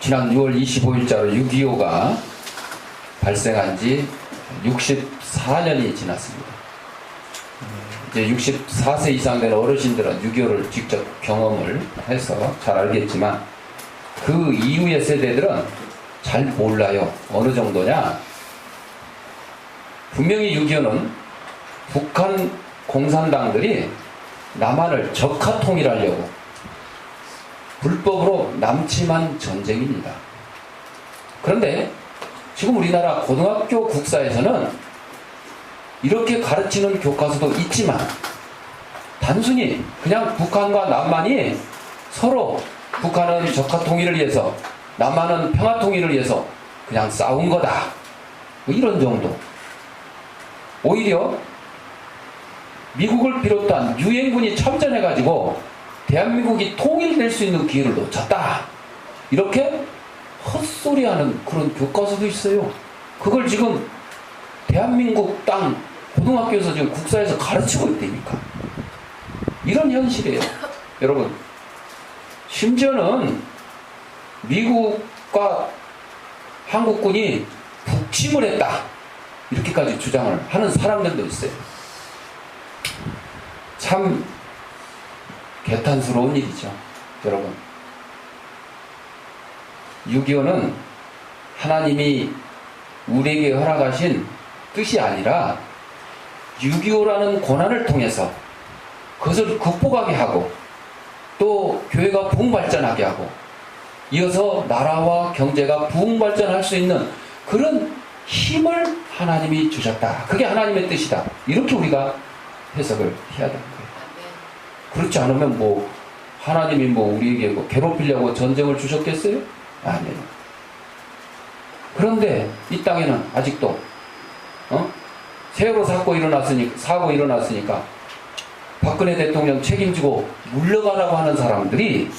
지난 6월 25일자로 6.25가 발생한 지 64년이 지났습니다. 이제 64세 이상 된 어르신들은 6.25를 직접 경험을 해서 잘 알겠지만 그 이후의 세대들은 잘 몰라요. 어느 정도냐? 분명히 6.25는 북한 공산당들이 남한을 적화 통일하려고 불법으로 남침한 전쟁입니다. 그런데 지금 우리나라 고등학교 국사에서는 이렇게 가르치는 교과서도 있지만 단순히 그냥 북한과 남한이 서로 북한은 적화 통일을 위해서 남한은 평화 통일을 위해서 그냥 싸운 거다. 뭐 이런 정도. 오히려 미국을 비롯한 유엔군이 참전해가지고 대한민국이 통일될 수 있는 기회를 놓쳤다. 이렇게 헛소리하는 그런 교과서도 있어요. 그걸 지금 대한민국 땅 고등학교에서 지금 국사에서 가르치고 있다니까. 이런 현실이에요. 여러분, 심지어는 미국과 한국군이 북침을 했다. 이렇게까지 주장을 하는 사람들도 있어요. 참 개탄스러운 일이죠. 여러분, 6.25는 하나님이 우리에게 허락하신 뜻이 아니라 6.25라는 고난을 통해서 그것을 극복하게 하고 또 교회가 부흥발전하게 하고 이어서 나라와 경제가 부흥발전할 수 있는 그런 힘을 하나님이 주셨다. 그게 하나님의 뜻이다. 이렇게 우리가 해석을 해야 되는 거예요. 그렇지 않으면 뭐 하나님이 뭐 우리에게 뭐 괴롭히려고 전쟁을 주셨겠어요? 아니에요. 그런데 이 땅에는 아직도 세월호 사고 일어났으니까 박근혜 대통령 책임지고 물러가라고 하는 사람들이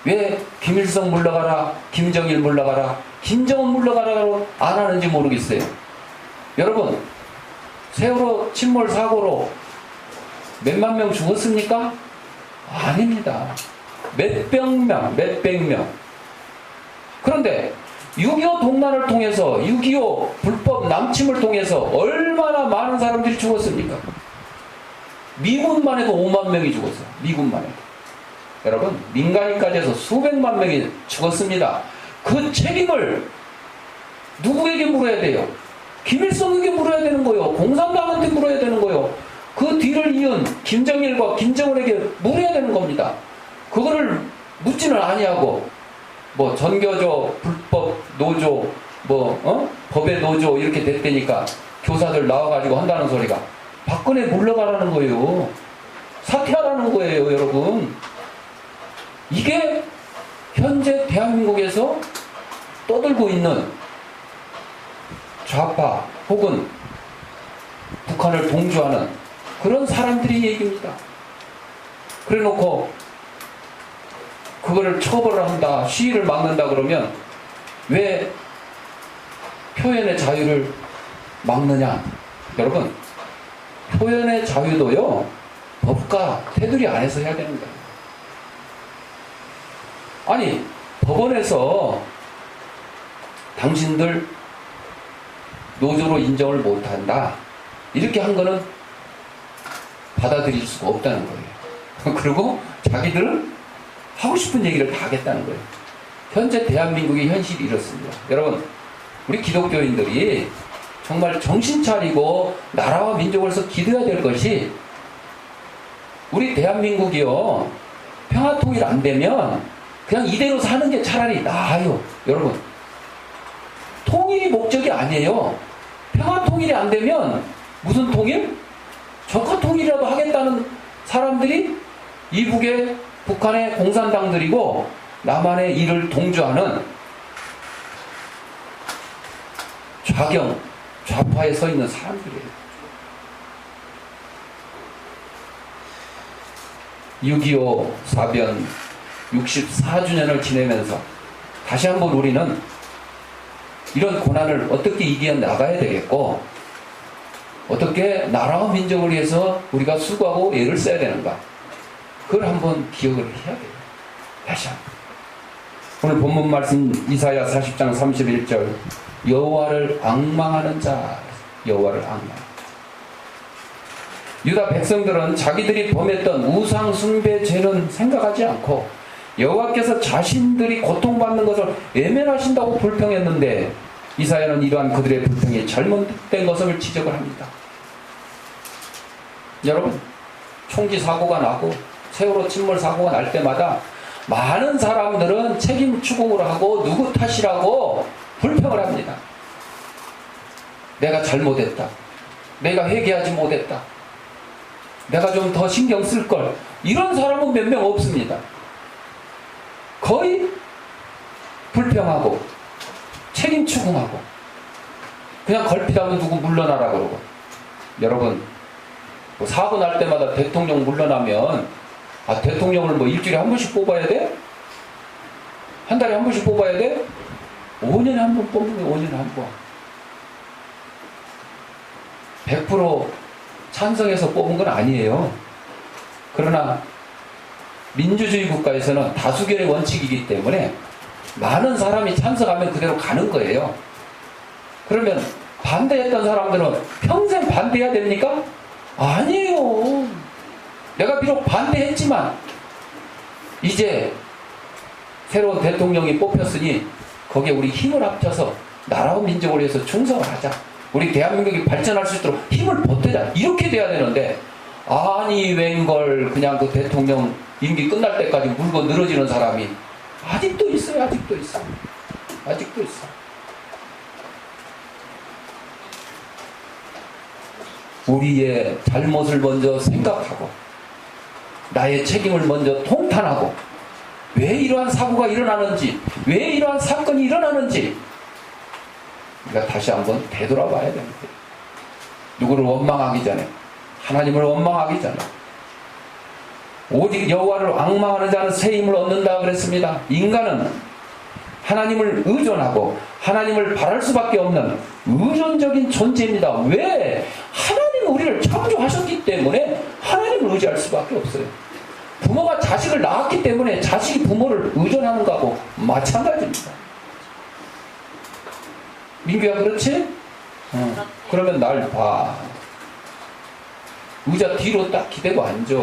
왜 김일성 물러가라, 김정일 물러가라, 김정은 물러가라고 안 하는지 모르겠어요. 여러분, 세월호 침몰 사고로 몇만 명 죽었습니까? 아닙니다. 몇백 명. 그런데 6.25 동란을 통해서 6.25 불법 남침을 통해서 얼마나 많은 사람들이 죽었습니까? 미군만 해도 5만 명이 죽었어요. 미군만 해도. 여러분, 민간인까지 해서 수백만 명이 죽었습니다. 그 책임을 누구에게 물어야 돼요? 김일성에게 물어야 되는 거예요. 공산당한테 물어야 되는 거예요. 그 뒤를 이은 김정일과 김정은에게 물어야 되는 겁니다. 그거를 묻지는 아니하고 뭐 전교조, 불법 노조, 법의 노조 이렇게 됐다니까 교사들 나와가지고 한다는 소리가 박근혜 물러가라는 거예요. 사퇴하라는 거예요, 여러분. 이게 현재 대한민국에서 떠들고 있는 좌파 혹은 북한을 동조하는 그런 사람들의 얘기입니다. 그래 놓고 그거를 처벌을 한다, 시위를 막는다 그러면 왜 표현의 자유를 막느냐? 여러분, 표현의 자유도요, 법과 테두리 안에서 해야 되는 거예요. 아니, 법원에서 당신들 노조로 인정을 못한다, 이렇게 한 거는 받아들일 수가 없다는 거예요. 그리고 자기들은 하고 싶은 얘기를 다 하겠다는 거예요. 현재 대한민국의 현실이 이렇습니다. 여러분, 우리 기독교인들이 정말 정신 차리고 나라와 민족을 위해서 기도해야 될 것이, 우리 대한민국이요, 평화 통일 안 되면 그냥 이대로 사는 게 차라리 나아요. 여러분, 통일이 목적이 아니에요. 평화 통일이 안 되면 무슨 통일? 적화 통일이라도 하겠다는 사람들이 이북의 북한의 공산당들이고 남한의 이를 동조하는 좌경, 좌파에 서 있는 사람들이에요. 6.25 사변 64주년을 지내면서 다시 한번 우리는 이런 고난을 어떻게 이겨 나가야 되겠고, 어떻게 나라와 민족을 위해서 우리가 수고하고 애를 써야 되는가, 그걸 한번 기억을 해야 돼요. 다시 한번. 오늘 본문 말씀 이사야 40장 31절 여호와를 앙망하는 자, 여호와를 앙망. 유다 백성들은 자기들이 범했던 우상 숭배 죄는 생각하지 않고 여호와께서 자신들이 고통받는 것을 외면하신다고 불평했는데 이사야는 이러한 그들의 불평이 잘못된 것을 지적을 합니다. 여러분, 총기 사고가 나고 세월호 침몰 사고가 날 때마다 많은 사람들은 책임 추궁을 하고 누구 탓이라고 불평을 합니다. 내가 잘못했다. 내가 회개하지 못했다. 내가 좀 더 신경 쓸 걸. 이런 사람은 몇 명 없습니다. 거의 불평하고 책임 추궁하고 그냥 걸핏하면 누구 물러나라 그러고. 여러분, 뭐 사고 날 때마다 대통령 물러나면 대통령을 뭐 일주일에 한 번씩 뽑아야 돼? 한 달에 한 번씩 뽑아야 돼? 5년에 한 번 뽑으면 5년에 한 번. 100% 찬성해서 뽑은 건 아니에요. 그러나 민주주의 국가에서는 다수결의 원칙이기 때문에 많은 사람이 찬성하면 그대로 가는 거예요. 그러면 반대했던 사람들은 평생 반대해야 됩니까? 아니에요. 내가 비록 반대했지만 이제 새로운 대통령이 뽑혔으니 거기에 우리 힘을 합쳐서 나라와 민족을 위해서 충성을 하자. 우리 대한민국이 발전할 수 있도록 힘을 보태자. 이렇게 돼야 되는데 아니 웬걸 그냥 그 대통령 임기 끝날 때까지 물고 늘어지는 사람이 아직도 있어요. 아직도 있어. 아직도 있어. 우리의 잘못을 먼저 생각하고 나의 책임을 먼저 통탄하고 왜 이러한 사고가 일어나는지, 왜 이러한 사건이 일어나는지 우리가 다시 한번 되돌아봐야 됩니다. 누구를 원망하기 전에, 하나님을 원망하기 전에. 오직 여호와를 앙망하는 자는 새 힘을 얻는다 그랬습니다. 인간은 하나님을 의존하고 하나님을 바랄 수밖에 없는 의존적인 존재입니다. 왜? 하나님은 우리를 창조하셨기 때문에 하나님을 의지할 수밖에 없어요. 부모가 자식을 낳았기 때문에 자식이 부모를 의존하는 거하고 마찬가지입니다. 민규야, 그렇지? 그러면 날 봐. 의자 뒤로 딱 기대고 앉아.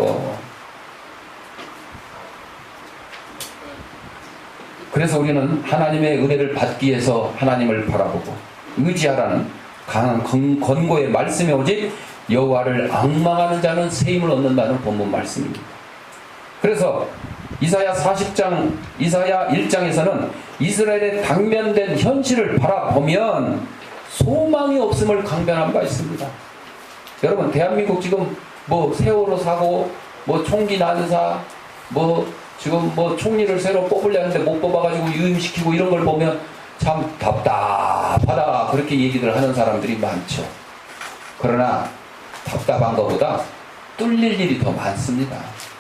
그래서 우리는 하나님의 은혜를 받기 위해서 하나님을 바라보고 의지하라는 강한 권고의 말씀에 오직 여호와를 앙망하는 자는 새 힘을 얻는다는 본문 말씀입니다. 그래서 이사야 40장, 이사야 1장에서는 이스라엘의 당면된 현실을 바라보면 소망이 없음을 강변한 바 있습니다. 여러분, 대한민국 지금 뭐 세월호 사고, 뭐 총기 난사, 뭐 지금 뭐 총리를 새로 뽑으려는데 못 뽑아가지고 유임시키고 이런 걸 보면 참 답답하다, 그렇게 얘기들 하는 사람들이 많죠. 그러나 답답한 것보다 뚫릴 일이 더 많습니다.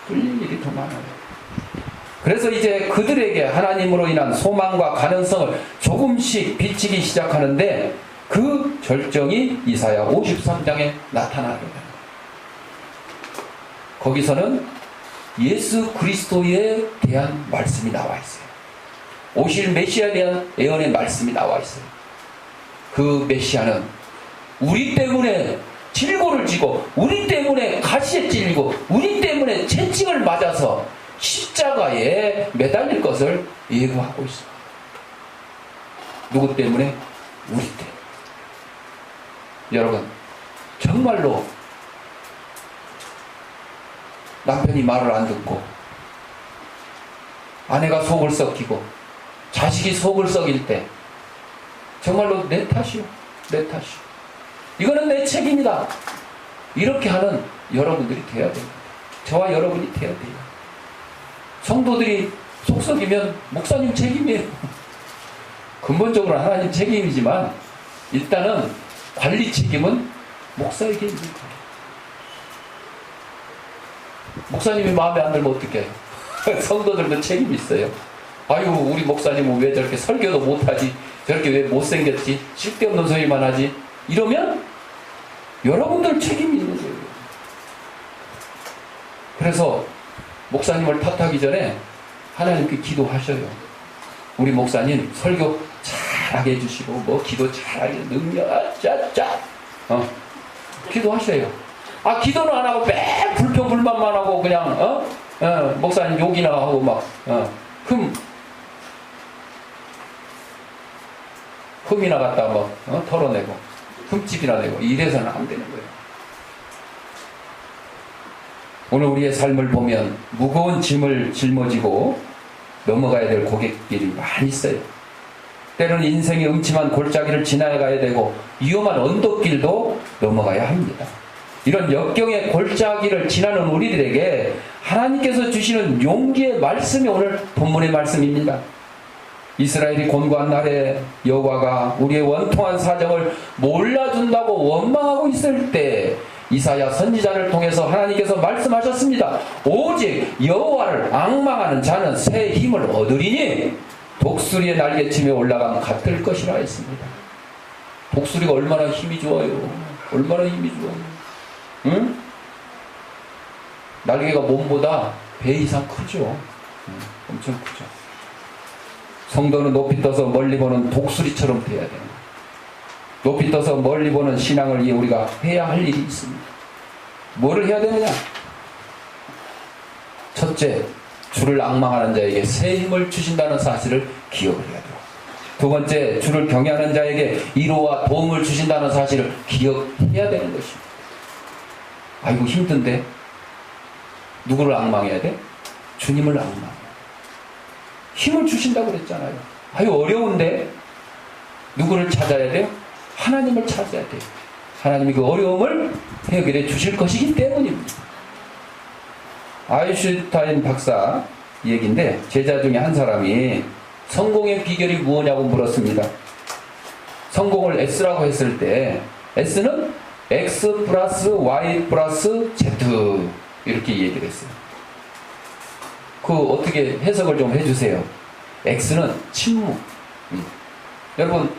뚫릴 일이 더 많아요. 그래서 이제 그들에게 하나님으로 인한 소망과 가능성을 조금씩 비치기 시작하는데 그 절정이 이사야 53장에 나타나게 됩니다. 거기서는 예수 그리스도에 대한 말씀이 나와 있어요. 오실 메시아에 대한 예언의 말씀이 나와 있어요. 그 메시아는 우리 때문에 질고를 지고 우리 때문에 가시에 찔리고 우리 때문에 채찍을 맞아서 십자가에 매달릴 것을 예고하고 있습니다. 누구 때문에? 우리 때문에. 여러분, 정말로 남편이 말을 안 듣고 아내가 속을 썩히고 자식이 속을 썩일 때 정말로 내 탓이요, 내 탓이요, 이거는 내 책임이다, 이렇게 하는 여러분들이 돼야 됩니다. 저와 여러분이 돼야 돼요. 성도들이 속 썩이면 목사님 책임이에요. 근본적으로 하나님 책임이지만 일단은 관리 책임은 목사에게 있는 거예요. 목사님이 마음에 안 들면 어떡해? 성도들도 책임이 있어요. 아유, 우리 목사님은 왜 저렇게 설교도 못하지? 저렇게 왜 못생겼지? 쓸데없는 소리만 하지? 이러면 여러분들 책임이 있는 거예요. 그래서 목사님을 탓하기 전에 하나님께 기도하셔요. 우리 목사님 설교 잘하게 해주시고 뭐 기도 잘하게 능력 짜짜 기도하셔요. 기도는 안 하고 매 불평불만만 하고 그냥 목사님 욕이나 하고 막 흠이나 갖다 뭐 털어내고 흠집이나 내고 이래서는 안 되는 거예요. 오늘 우리의 삶을 보면 무거운 짐을 짊어지고 넘어가야 될 고갯길이 많이 있어요. 때로는 인생의 음침한 골짜기를 지나가야 되고 위험한 언덕길도 넘어가야 합니다. 이런 역경의 골짜기를 지나는 우리들에게 하나님께서 주시는 용기의 말씀이 오늘 본문의 말씀입니다. 이스라엘이 곤고한 날에 여호와가 우리의 원통한 사정을 몰라준다고 원망하고 있을 때 이사야 선지자를 통해서 하나님께서 말씀하셨습니다. 오직 여호와를 앙망하는 자는 새 힘을 얻으리니 독수리의 날개침에 올라가면 같을 것이라 했습니다. 독수리가 얼마나 힘이 좋아요. 얼마나 힘이 좋아요. 응? 날개가 몸보다 배 이상 크죠. 엄청 크죠. 성도는 높이 떠서 멀리 보는 독수리처럼 돼야 돼요. 높이 떠서 멀리 보는 신앙을 위해 우리가 해야 할 일이 있습니다. 뭐를 해야 되느냐? 첫째, 주를 앙망하는 자에게 새 힘을 주신다는 사실을 기억을 해야 돼요. 두 번째, 주를 경외하는 자에게 위로와 도움을 주신다는 사실을 기억해야 되는 것입니다. 아이고 힘든데 누구를 앙망해야 돼? 주님을 앙망해요. 힘을 주신다고 그랬잖아요. 아유 어려운데 누구를 찾아야 돼요? 하나님을 찾아야 돼요. 하나님이 그 어려움을 해결해 주실 것이기 때문입니다. 아인슈타인 박사 얘기인데 제자 중에 한 사람이 성공의 비결이 무엇냐고 물었습니다. 성공을 S라고 했을 때 S는 X 플러스 Y 플러스 Z 이렇게 얘기를 했어요. 어떻게 해석을 좀 해주세요. X는 침묵. 여러분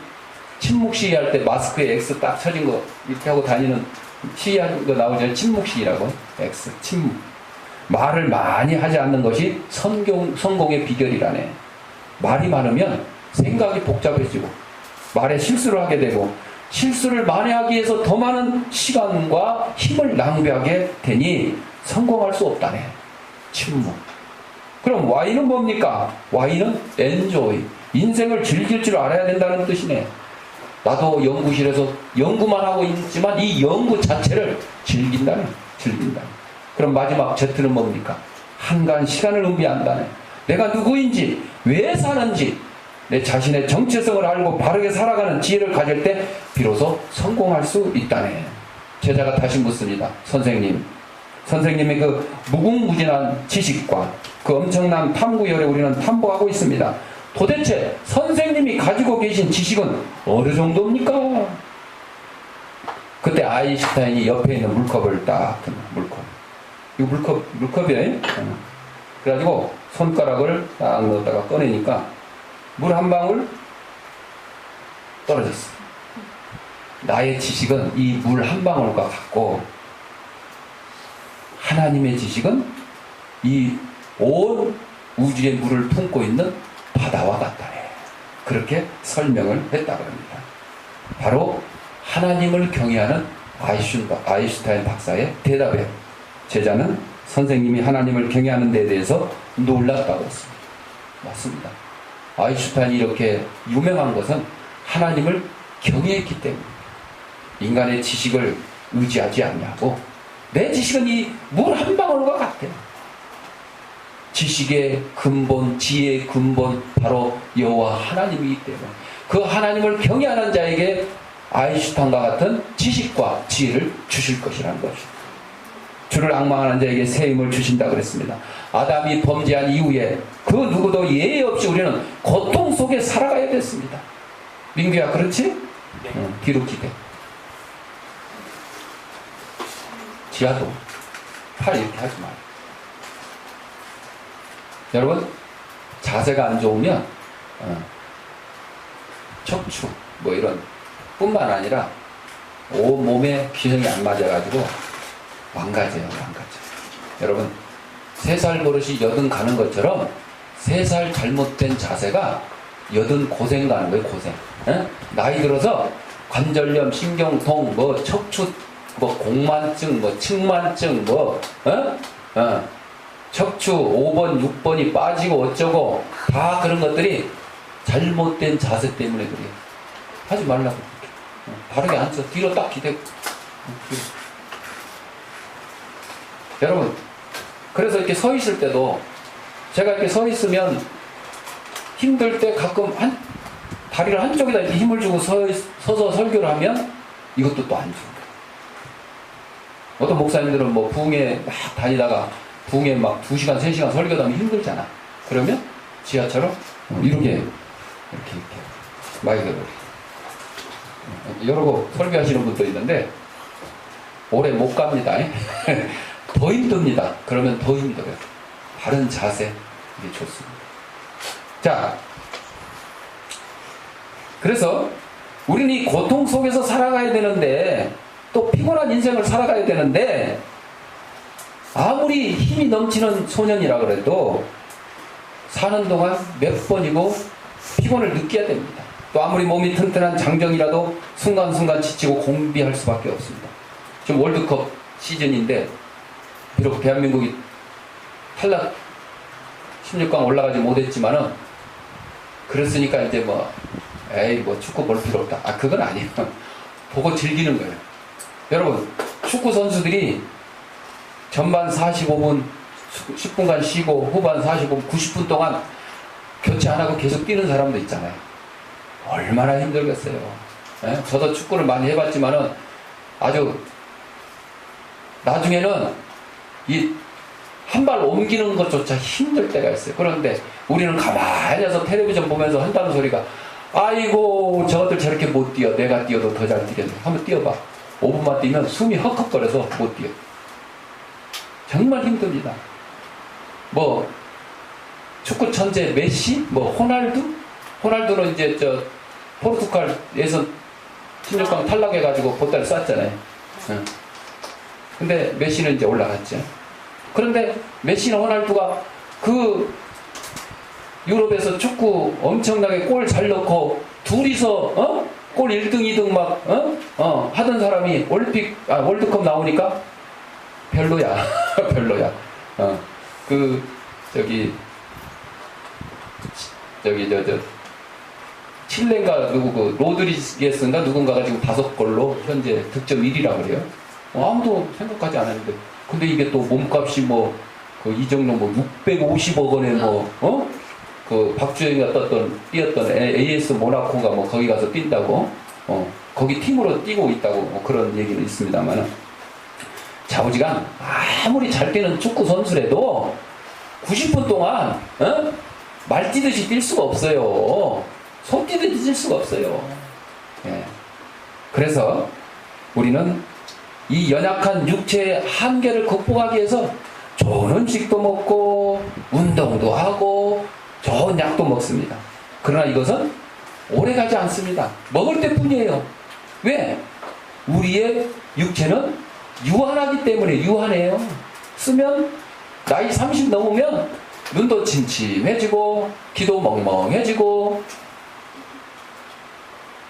침묵 시위할 때 마스크에 X 딱 쳐진 거 이렇게 하고 다니는 시위하는 거 나오죠. 침묵 시위라고. X 침묵. 말을 많이 하지 않는 것이 성공의 비결이라네. 말이 많으면 생각이 복잡해지고 말에 실수를 하게 되고 실수를 만회하기 위해서 더 많은 시간과 힘을 낭비하게 되니 성공할 수 없다네. 침묵. 그럼 Y는 뭡니까? Y는 enjoy. 인생을 즐길 줄 알아야 된다는 뜻이네. 나도 연구실에서 연구만 하고 있지만 이 연구 자체를 즐긴다네. 그럼 마지막 Z는 뭡니까? 한간 시간을 의미한다네. 내가 누구인지, 왜 사는지, 내 자신의 정체성을 알고 바르게 살아가는 지혜를 가질 때 비로소 성공할 수 있다네. 제자가 다시 묻습니다. 선생님의 그 무궁무진한 지식과 그 엄청난 탐구열에 우리는 탐구하고 있습니다. 도대체 선생님이 가지고 계신 지식은 어느 정도입니까? 그때 아인슈타인이 옆에 있는 물컵을 딱 물컵. 이거 물컵이에요. 그래가지고 손가락을 딱 넣었다가 꺼내니까 물 한 방울 떨어졌어. 나의 지식은 이 물 한 방울과 같고 하나님의 지식은 이 온 우주의 물을 품고 있는 바다와 같다네. 그렇게 설명을 했다고 합니다. 바로 하나님을 경외하는 아인슈타인 박사의 대답에 제자는 선생님이 하나님을 경외하는 데에 대해서 놀랐다고 했습니다. 맞습니다. 아인슈타인이 이렇게 유명한 것은 하나님을 경외했기 때문입니다. 인간의 지식을 의지하지 않냐고. 내 지식은 이 물 한 방울과 같아요. 지식의 근본, 지혜의 근본 바로 여호와 하나님이기 때문에 그 하나님을 경외하는 자에게 아인슈타인과 같은 지식과 지혜를 주실 것이라는 것입니다. 주를 앙망하는 자에게 새 힘을 주신다 그랬습니다. 아담이 범죄한 이후에 그 누구도 예외 없이 우리는 고통 속에 살아가야 됐습니다. 민규야 그렇지? 네. 뒤로 기대. 지하도 팔 이렇게 하지 마. 여러분 자세가 안 좋으면 척추 뭐 이런 뿐만 아니라 온 몸에 균형이 안 맞아가지고 망가져요. 여러분 3살 버릇이 80 가는 것처럼 3살 잘못된 자세가 여든 고생 가는 거예요, 고생. 에? 나이 들어서 관절염, 신경통, 뭐 척추, 뭐 공만증, 뭐 측만증, 뭐 척추 5번, 6번이 빠지고 어쩌고 다 그런 것들이 잘못된 자세 때문에 그래요. 하지 말라고. 바르게 앉아. 뒤로 딱 기대고. 여러분, 그래서 이렇게 서 있을 때도 제가 이렇게 서 있으면 힘들 때 가끔 다리를 한쪽에다 이렇게 힘을 주고 서서 설교를 하면 이것도 또 안 좋은 거예요. 어떤 목사님들은 뭐 부흥회 막 다니다가 부흥회 막 2시간, 3시간 설교하면 힘들잖아. 그러면 지하처럼 이렇게 마이크를 이러고 설교하시는 분도 있는데 오래 못 갑니다. 더 힘듭니다. 그러면 더 힘들어요. 바른 자세, 이게 좋습니다. 자, 그래서 우리는 이 고통 속에서 살아가야 되는데, 또 피곤한 인생을 살아가야 되는데, 아무리 힘이 넘치는 소년이라 그래도 사는 동안 몇 번이고 피곤을 느껴야 됩니다. 또 아무리 몸이 튼튼한 장정이라도 순간순간 지치고 공비할 수밖에 없습니다. 지금 월드컵 시즌인데 비록 대한민국이 탈락 16강 올라가지 못했지만은 그랬으니까 이제 뭐 축구 볼 필요 없다. 그건 아니에요. 보고 즐기는 거예요. 여러분, 축구 선수들이 전반 45분 10분간 쉬고 후반 45분 90분 동안 교체 안 하고 계속 뛰는 사람도 있잖아요. 얼마나 힘들겠어요. 저도 축구를 많이 해봤지만은 아주 나중에는 이 한 발 옮기는 것조차 힘들 때가 있어요. 그런데 우리는 가만히 앉아서 텔레비전 보면서 한다는 소리가 아이고 저것들 저렇게 못 뛰어. 내가 뛰어도 더 잘 뛰겠네. 한번 뛰어봐. 5분만 뛰면 숨이 헉헉거려서 못 뛰어. 정말 힘듭니다. 뭐 축구 천재 메시, 뭐 호날두는 이제 포르투갈 예선 16강 탈락해가지고 보따리 쐈잖아요. 근데 메시는 이제 올라갔죠. 그런데 메시나 호날두가 그 유럽에서 축구 엄청나게 골 잘 넣고 둘이서 골 1등, 2등 막 하던 사람이 월드컵 나오니까 별로야. 별로야. 칠레인가 로드리게스인가 누군가가 지금 5골로 현재 득점 1위라 그래요. 아무도 생각하지 않았는데. 근데 이게 또 몸값이 이정도 650억 원에 박주영이가 뛰었던 AS 모나코인가 거기 가서 뛴다고. 거기 팀으로 뛰고 있다고 그런 얘기는 있습니다만. 좌우지간 아무리 잘 뛰는 축구 선수라도 90분 동안 말 뛰듯이 뛸 수가 없어요. 소 뛰듯이 뛸 수가 없어요. 예. 그래서 우리는 이 연약한 육체의 한계를 극복하기 위해서 좋은 음식도 먹고 운동도 하고 좋은 약도 먹습니다. 그러나 이것은 오래가지 않습니다. 먹을 때뿐이에요. 왜? 우리의 육체는 유한하기 때문에 유한해요. 쓰면 나이 30 넘으면 눈도 침침해지고 귀도 멍멍해지고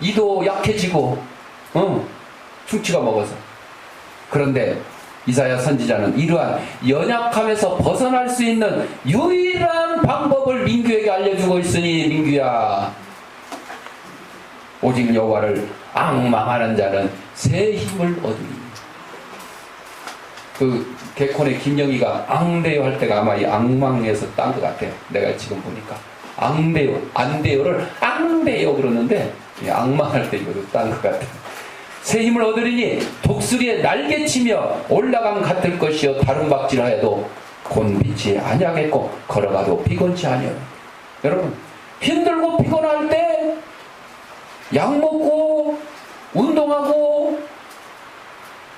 이도 약해지고 충치가 먹어서. 그런데 이사야 선지자는 이러한 연약함에서 벗어날 수 있는 유일한 방법을 민규에게 알려주고 있으니 민규야, 오직 여호와를 앙망하는 자는 새 힘을 얻으리. 개콘의 김영희가 앙대요 할 때가 아마 이 앙망에서 딴 것 같아요. 내가 지금 보니까 앙대요, 안대요를 앙대요 그러는데 앙망할 때 이거 딴 것 같아요. 새 힘을 얻으리니 독수리의 날개치며 올라감 같을 것이요 다른 박질하여도 곤비치 아니하겠고 걸어가도 피곤치 아니하요. 여러분, 힘들고 피곤할 때 약 먹고 운동하고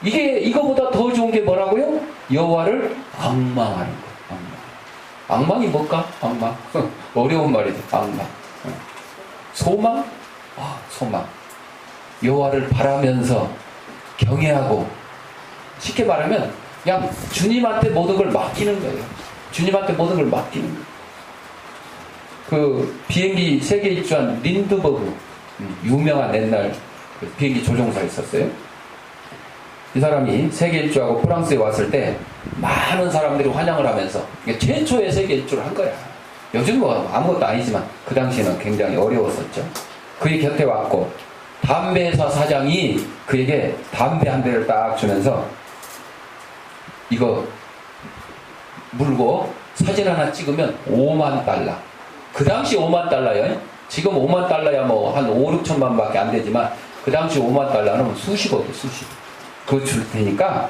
이거보다 더 좋은 게 뭐라고요? 여호와를 앙망하는 거. 앙망이 뭘까? 앙망. 어려운 말이죠. 앙망. 소망? 소망. 여호와를 바라면서 경외하고, 쉽게 말하면 그냥 주님한테 모든 걸 맡기는 거예요. 주님한테 모든 걸 맡기는 거예요. 그 비행기 세계 일주한 린드버그, 유명한 옛날 그 비행기 조종사 있었어요. 이 사람이 세계 일주하고 프랑스에 왔을 때 많은 사람들이 환영을 하면서 최초의 세계 일주를 한 거야. 요즘 뭐 아무것도 아니지만 그 당시에는 굉장히 어려웠었죠. 그의 곁에 왔고 담배회사 사장이 그에게 담배 한 대를 딱 주면서 이거 물고 사진 하나 찍으면 5만 달러. 그 당시 5만 달러요. 지금 5만 달러야 뭐 한 5, 6천만 밖에 안 되지만 그 당시 5만 달러는 수십억이에요, 수십. 그거 줄 테니까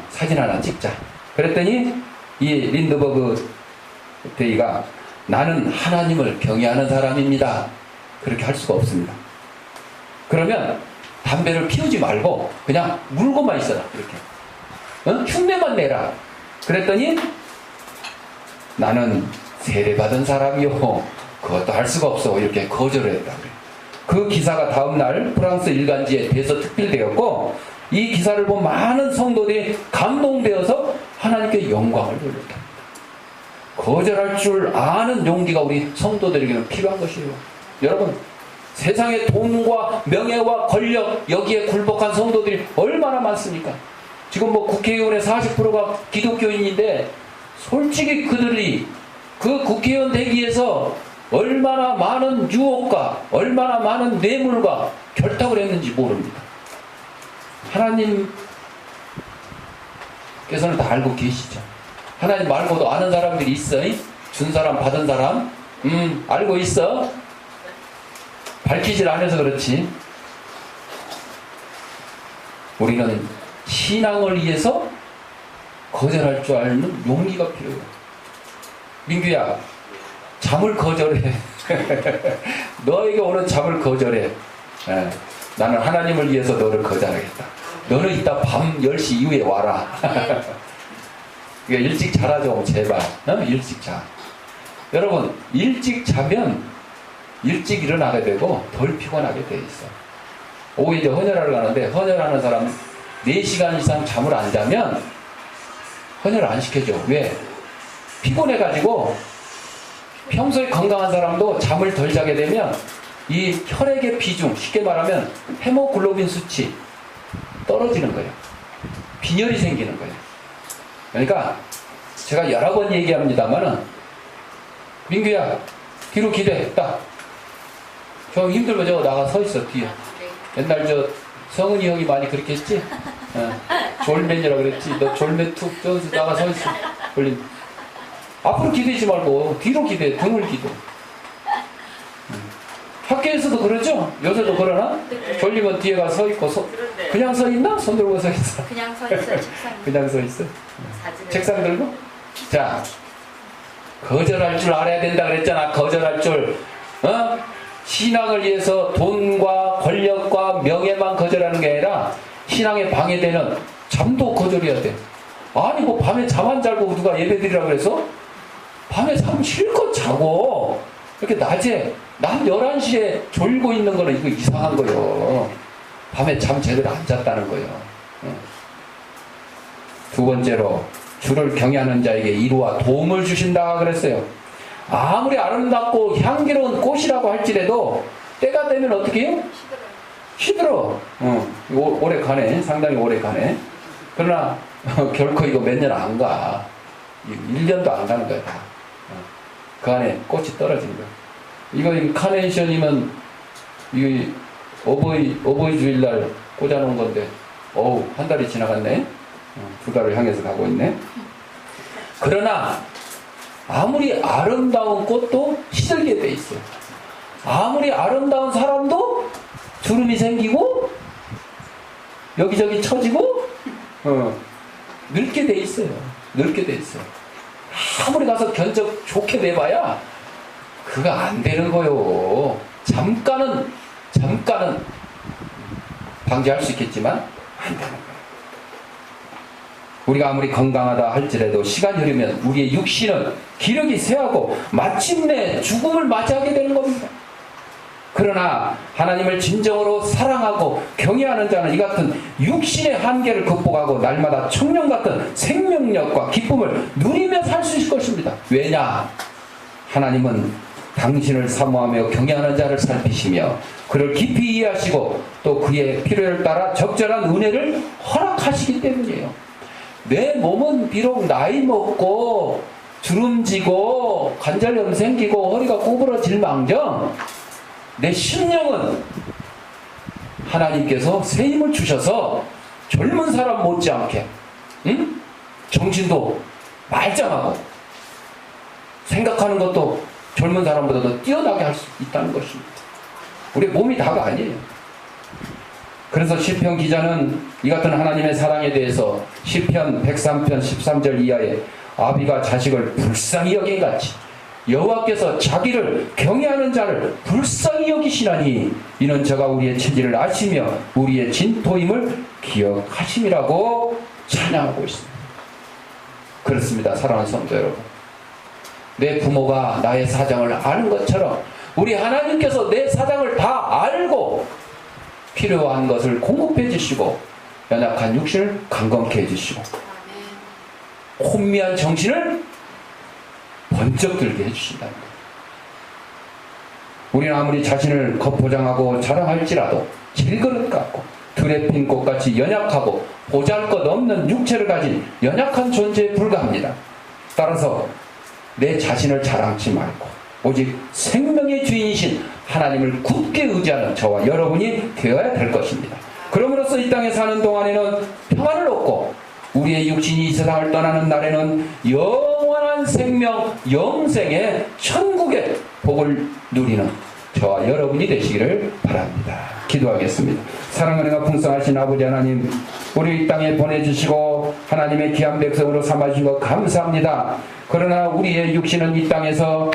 사진 하나 찍자. 그랬더니 이 린드버그 대의가 나는 하나님을 경외하는 사람입니다. 그렇게 할 수가 없습니다. 그러면 담배를 피우지 말고 그냥 물고만 있어라. 이렇게. 흉내만 내라. 그랬더니 나는 세례받은 사람이요. 그것도 할 수가 없어. 이렇게 거절을 했다. 그 기사가 다음날 프랑스 일간지에 대서특필되었고 이 기사를 본 많은 성도들이 감동되어서 하나님께 영광을 돌렸다. 거절할 줄 아는 용기가 우리 성도들에게는 필요한 것이에요. 여러분, 세상의 돈과 명예와 권력 여기에 굴복한 성도들이 얼마나 많습니까? 지금 뭐 국회의원의 40%가 기독교인인데 솔직히 그들이 그 국회의원 되기 위해서 얼마나 많은 유혹과 얼마나 많은 뇌물과 결탁을 했는지 모릅니다. 하나님께서는 다 알고 계시죠. 하나님 말고도 아는 사람들이 있어. 준 사람 받은 사람 알고 있어. 밝히질 않아서 그렇지. 우리는 신앙을 위해서 거절할 줄 아는 용기가 필요해요. 민규야, 잠을 거절해. 너에게 오는 잠을 거절해. 나는 하나님을 위해서 너를 거절하겠다. 너는 이따 밤 10시 이후에 와라. 일찍 자라죠, 제발. 일찍 자. 여러분, 일찍 자면 일찍 일어나게 되고 덜 피곤하게 돼 있어. 오후에 이제 헌혈하러 가는데 헌혈하는 사람 4시간 이상 잠을 안 자면 헌혈을 안 시켜줘. 왜? 피곤해가지고 평소에 건강한 사람도 잠을 덜 자게 되면 이 혈액의 비중, 쉽게 말하면 헤모글로빈 수치 떨어지는 거예요. 빈혈이 생기는 거예요. 그러니까 제가 여러 번 얘기합니다만은 민규야 뒤로 기대 딱. 좀 힘들고 저거 나가 서 있어 뒤에. 옛날 저 성은이 형이 많이 그렇게 했지? 졸맨이라 그랬지. 너 졸맨 툭 저기서 나가 서 있어. 걸린. 앞으로 기대지 말고 뒤로 기대. 등을 기대. 학교에서도 그러죠? 요새도 그러나? 졸리면 뒤에 가서 서 있고 그냥 서 있나? 손 들고 서 있어. 그냥 서 있어요. 책상. 그냥 서 있어. 책상 들고? 자, 거절할 줄 알아야 된다 그랬잖아. 거절할 줄. 신앙을 위해서 돈과 권력과 명예만 거절하는 게 아니라 신앙에 방해되는 잠도 거절해야 돼. 아니 뭐 밤에 잠 안 자고 누가 예배드리라고 그래서? 밤에 잠 실컷 자고 이렇게 낮에 낮 11시에 졸고 있는 거는 이거 이상한 거예요. 밤에 잠 제대로 안 잤다는 거예요. 두 번째로 주를 경외하는 자에게 이루와 도움을 주신다 그랬어요. 아무리 아름답고 향기로운 꽃이라고 할지라도 때가 되면 어떻게 해요? 시들어. 오래 가네. 상당히 오래 가네. 그러나 결코 이거 몇 년 안 가. 1년도 안 가는 거야 다. 그 안에 꽃이 떨어지는 거야. 이거 카네이션이면 이 어버이 주일날 꽂아놓은 건데 어우 한 달이 지나갔네. 두 달을 향해서 가고 있네. 그러나 아무리 아름다운 꽃도 시들게 돼 있어요. 아무리 아름다운 사람도 주름이 생기고 여기저기 처지고 늙게 돼 있어요. 늙게 돼 있어요. 아무리 가서 견적 좋게 내봐야 그거 안 되는 거요. 잠깐은 방지할 수 있겠지만 안 되는 거예요. 우리가 아무리 건강하다 할지라도 시간이 흐르면 우리의 육신은 기력이 쇠하고 마침내 죽음을 맞이하게 되는 겁니다. 그러나 하나님을 진정으로 사랑하고 경외하는 자는 이 같은 육신의 한계를 극복하고 날마다 청년 같은 생명력과 기쁨을 누리며 살 수 있을 것입니다. 왜냐? 하나님은 당신을 사모하며 경외하는 자를 살피시며 그를 깊이 이해하시고 또 그의 필요에 따라 적절한 은혜를 허락하시기 때문이에요. 내 몸은 비록 나이 먹고 주름지고 관절염 생기고 허리가 구부러질 망정 내 심령은 하나님께서 새 힘을 주셔서 젊은 사람 못지않게 정신도 말짱하고 생각하는 것도 젊은 사람보다 더 뛰어나게 할 수 있다는 것입니다. 우리 몸이 다가 아니에요. 그래서 시편 기자는 이 같은 하나님의 사랑에 대해서 시편 103편 13절 이하에 아비가 자식을 불쌍히 여긴 같이 여호와께서 자기를 경외하는 자를 불쌍히 여기시나니 이는 저가 우리의 체질을 아시며 우리의 진토임을 기억하심이라고 찬양하고 있습니다. 그렇습니다. 사랑하는 성도 여러분, 내 부모가 나의 사정을 아는 것처럼 우리 하나님께서 내 사정을 다 알고 필요한 것을 공급해 주시고 연약한 육신을 강건케 해주시고 혼미한 정신을 번쩍 들게 해주신답니다. 우리는 아무리 자신을 겉포장하고 자랑할지라도 질그릇 같고 들에 핀 꽃같이 연약하고 보잘것없는 육체를 가진 연약한 존재에 불과합니다. 따라서 내 자신을 자랑치 말고 오직 생명의 주인이신 하나님을 굳게 의지하는 저와 여러분이 되어야 될 것입니다. 그럼으로써 이 땅에 사는 동안에는 평안을 얻고 우리의 육신이 이 세상을 떠나는 날에는 영원한 생명, 영생의 천국의 복을 누리는 저와 여러분이 되시기를 바랍니다. 기도하겠습니다. 사랑하는 풍성하신 아버지 하나님, 우리 이 땅에 보내주시고 하나님의 귀한 백성으로 삼아주신 것 감사합니다. 그러나 우리의 육신은 이 땅에서